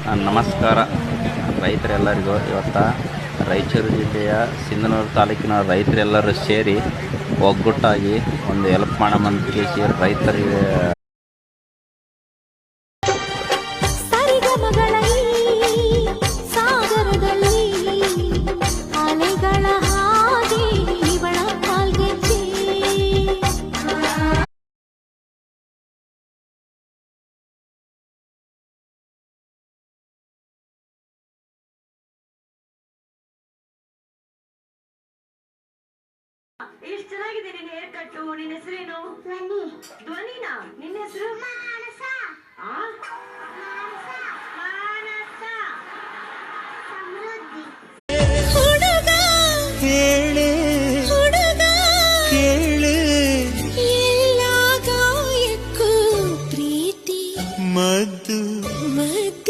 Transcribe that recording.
ನಮಸ್ಕಾರ ರೈತರೆಲ್ಲರಿಗೂ. ಇವತ್ತು ರಾಯಚೂರು ಜಿಲ್ಲೆಯ ಸಿಂಧನೂರು ತಾಲೂಕಿನ ರೈತರೆಲ್ಲರೂ ಸೇರಿ ಒಗ್ಗಟ್ಟಾಗಿ ಒಂದು ಹೆಲ್ಪ್ ಮಾಡಮಂತ ಕೇಸಿ ರೈತರಿಗೆ ಎಷ್ಟು ಚೆನ್ನಾಗಿದೆ ನಿನ್ನ ಹೇರ್ ಕಟ್ಟು. ನಿನ್ನ ಹೆಸರೇನು? ಧ್ವನಿನಾ? ನಿನ್ನ ಹೆಸರು?